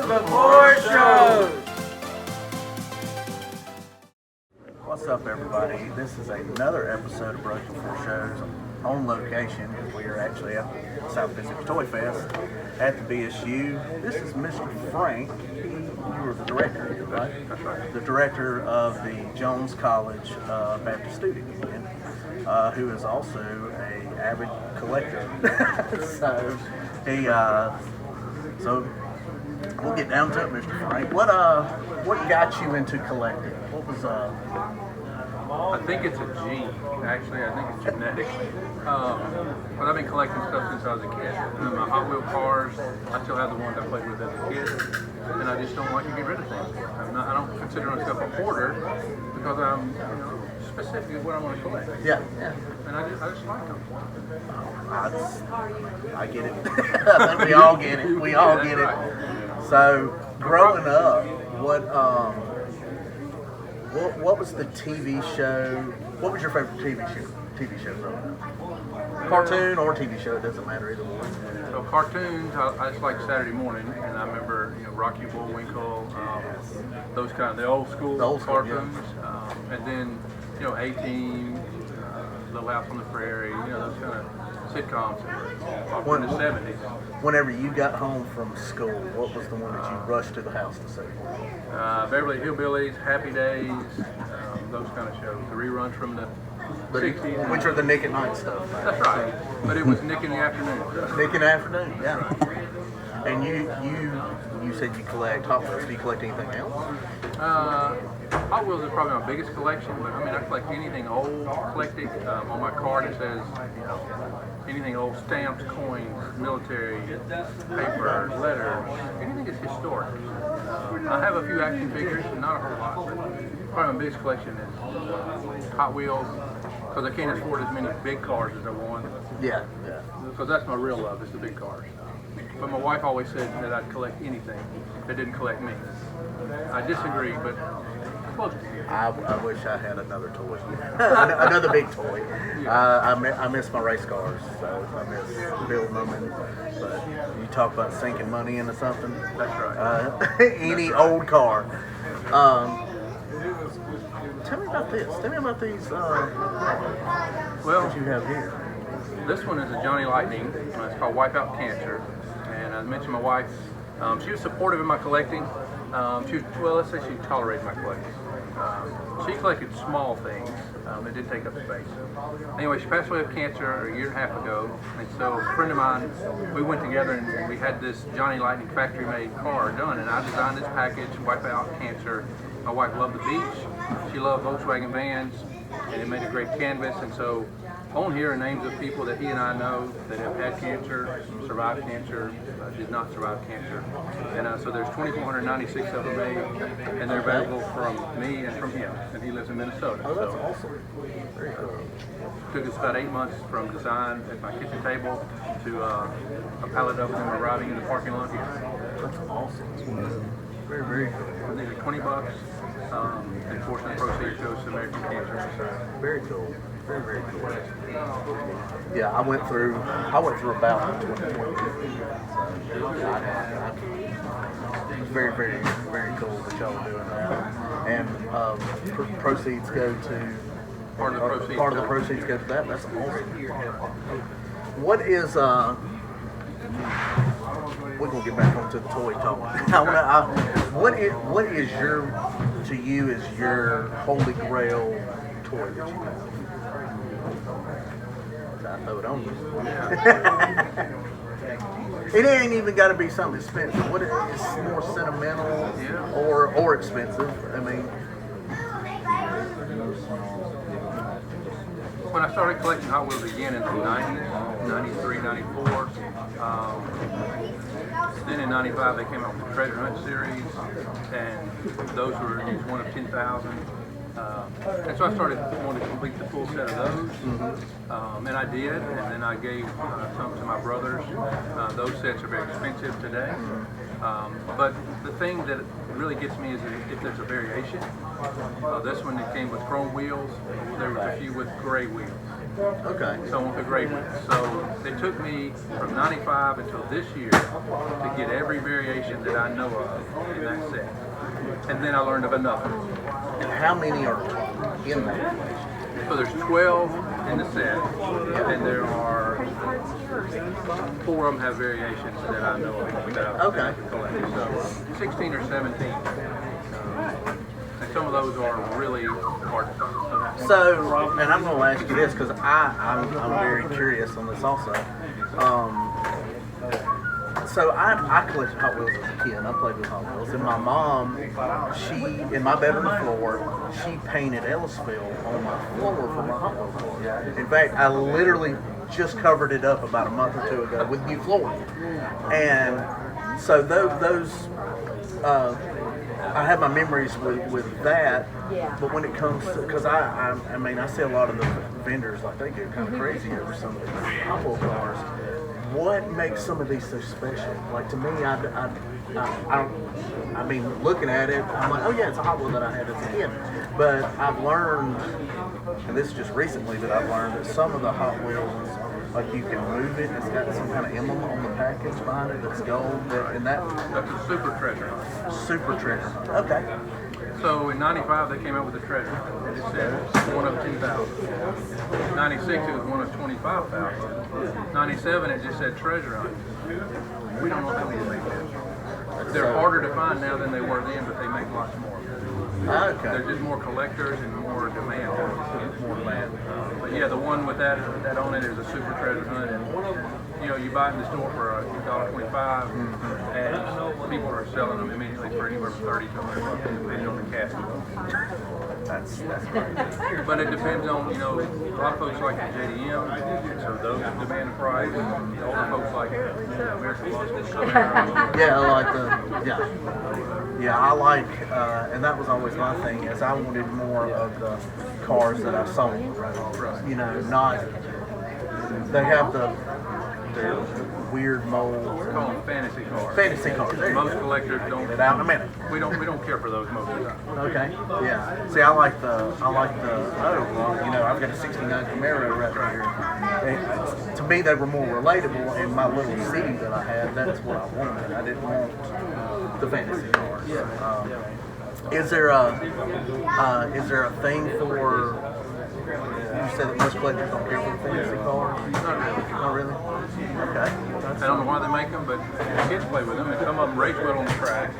Before shows. What's up, everybody? This is another episode of Broke Before Shows on location. We are actually at the South Mississippi Toy Fest at the BSU. This is Mr. Frank. You were the director, right? That's right. The director of the Jones College Baptist Student Union, who is also an avid collector. So we'll get down to it, Mr. Frank. What got you into collecting? What was I think it's a gene. Actually, I think it's genetic. But I've been collecting stuff since I was a kid. My Hot Wheel cars, I still have the ones I played with as a kid, and I just don't like to get rid of things. I don't consider myself a hoarder because I'm specific with what I want to collect. Yeah. And I just like them. I get it. I think we all get it. We all get it. Right. So, growing up, what was the TV show? What was your favorite TV show growing up? Cartoon or TV show, it doesn't matter either one. So cartoons, I just like Saturday morning, and I remember Rocky Bullwinkle, those kind of the old school cartoons, and then A-Team, Little House on the Prairie, those kind of sitcoms that were in the 70s. Whenever you got home from school, what was the one that you rushed to the house to see? Beverly Hillbillies, Happy Days, those kind of shows. The reruns from the 60s. Which are the Nick at Night stuff. Right? That's right. But it was Nick in the afternoon. Nick in the afternoon, yeah. And you said you collect Hot Wheels. Do you collect anything else? Hot Wheels is probably my biggest collection, but I collect anything old, eclectic. On my card it says, anything old, stamps, coins, military, paper, letters, anything that's historic. I have a few action figures, not a whole lot, but probably my biggest collection is Hot Wheels, because I can't afford as many big cars as I want. Yeah. Because that's my real love, is the big cars. But my wife always said that I'd collect anything that didn't collect me. I disagree, but close to you. I wish I had another toy, another big toy. I miss my race cars, so I miss building them. But you talk about sinking money into something. That's right. Any old car. Tell me about this. Tell me about these that you have here. This one is a Johnny Lightning. It's called Wipe Out Cancer. And I mentioned my wife. She was supportive in my collecting. Let's say she tolerated my collecting. She collected small things that didn't take up space. Anyway, she passed away of cancer a year and a half ago, and so a friend of mine, we went together and we had this Johnny Lightning factory-made car done, and I designed this package, Wipe Out Cancer. My wife loved the beach. She loved Volkswagen vans, and it made a great canvas, and so on here are names of people that he and I know that have had cancer, survived cancer, did not survive cancer. And so there's 2,496 of them made, and they're available from me and from him. And he lives in Minnesota. Oh, that's awesome. Very cool. Took us about 8 months from design at my kitchen table to a pallet of them arriving in the parking lot here. That's awesome. Very, very cool. And these are $20, and a portion of the proceeds goes to American Cancer Society. Very cool. Very, very cool. Yeah, I went through about 2020. It's very, very, very cool that y'all are doing that. And proceeds go to Part of the proceeds go to that. That's awesome. What is we're gonna get back onto the toy talk. What is your holy grail toy that you have? I throw it on you. It ain't even got to be something expensive. What is more sentimental or expensive? I mean, when I started collecting Hot Wheels again in the 90s, 93, 94, then in 95 they came out with the Treasure Hunt series, and those were one of 10,000. And so I started wanting to complete the full set of those, and I did, and then I gave some to my brothers. Those sets are very expensive today, but the thing that really gets me is if there's a variation. This one that came with chrome wheels, there was a few with gray wheels. Okay. So I want the gray one. So it took me from 95 until this year to get every variation that I know of in that set. And then I learned of another. And how many are in that? So there's 12 in the set, and there are 4 of them have variations that I know of that I've collected. So 16 or 17. And some of those are really hard to find. So, and I'm going to ask you this because I'm very curious on this also. So I collected Hot Wheels as a kid. I played with Hot Wheels, and my mom, in my bedroom floor, she painted Ellisville on my floor for my Hot Wheels floor. In fact, I literally just covered it up about a month or 2 ago with new flooring. And so those I have my memories with that. But when it comes to, because I mean, I see a lot of the vendors, like, they get kind of crazy over some of these Hot Wheel cars. What makes some of these so special? Like, to me, I mean, looking at it, I'm like, oh yeah, it's a Hot Wheel that I had as a kid. But I've learned, and this is just recently that I've learned, that some of the Hot Wheels, like, you can move it, it's got some kind of emblem on the package behind it that's gold, and that's a super treasure hunt. Super treasure hunt. Okay. So in 95 they came out with a treasure hunt, and it said 1 of 10,000. 96 it was 1 of 25,000. 97 it just said treasure hunt. We don't know how many make that. They're harder to find now than they were then, but they make lots more. Okay. There's just more collectors and more demand. More demand. But yeah, the one with that on it is a super treasure hunt, and you know, you buy it in the store for $1.25, and people are selling them immediately for anywhere from $30 to $100, depending on the cast. That's great. But it depends on, you know, a lot of folks like the JDM, so those demand a price. Older folks like American Muscle. Yeah, I like yeah, I like, and that was always my thing, is I wanted more of the cars that I sold. Right. You know, not, they have the weird molds. We call them fantasy cars. Fantasy cars. Most collectors don't. It out in a minute. We don't care for those most of the time. Okay. Yeah. See, I like the. You know, I've got a '69 Camaro right here. And to me, they were more relatable. In my little city that I had, that's what I wanted. I didn't want the fantasy cars. Is there a thing for? You said that most collectors don't care for the fantasy cars? Not really. Okay. I don't know why they make them, but kids play with them, and some of them race well on the track.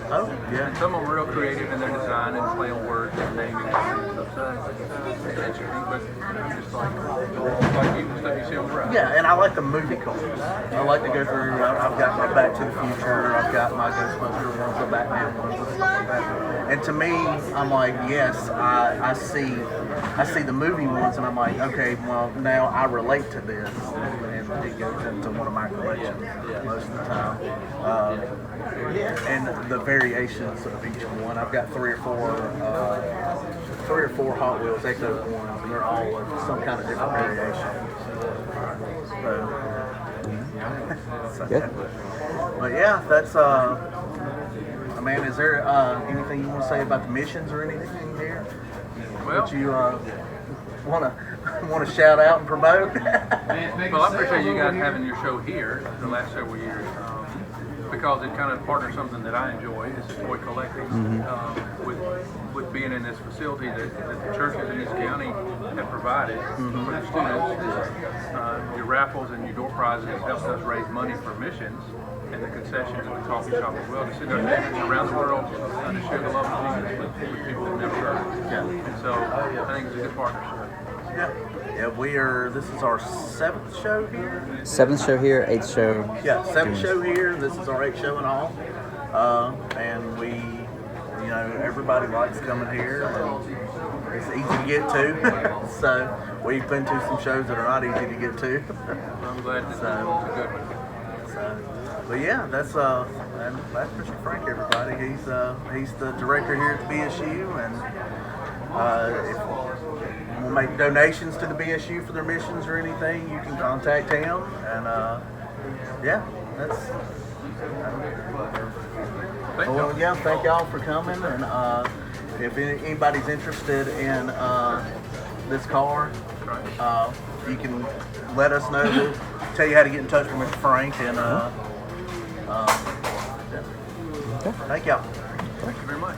Oh, yeah. And some of them are real creative in their design and play on words and naming and stuff. It's interesting, but just like you, stuff you see on the road. Yeah, and I like the movie cars. I like to go through. I've got my Back to the Future. I've got my Ghostbuster ones, the Batman ones, and stuff like that. And to me, I'm like, yes, I see the movie ones, and I'm like, okay, well, now I relate to this, and it goes into one of my collections most of the time. And the variations of each one. I've got three or four Hot Wheels Echo ones, and they're all of some kind of different variation. But yeah, that's man, is there anything you want to say about the missions or anything here that you want to shout out and promote? Well, I appreciate you guys having your show here the last several years, because it kind of partners something that I enjoy. This is toy collecting, with being in this facility that the churches in this county have provided for the students. Your raffles and your door prizes help us raise money for missions, and the concessions and the coffee shop as well, to send our neighbors around the world to share the love of Jesus with people that never heard. And so I think it's a good partnership. Yeah, this is our 7th show here. 7th show here, 8th show. Yeah, 7th show here. This is our 8th show in all. And we, you know, everybody likes coming here, and it's easy to get to. So we've been to some shows that are not easy to get to. I'm glad that it's a good one. But yeah, that's Mr. Frank, everybody. He's the director here at the BSU, and if we'll make donations to the BSU for their missions or anything, you can contact him. And yeah, that's. Thank y'all for coming. And if anybody's interested in this car, right. You can let us know. We'll tell you how to get in touch with Mr. Frank. And yeah. Thank y'all. Thank you very much.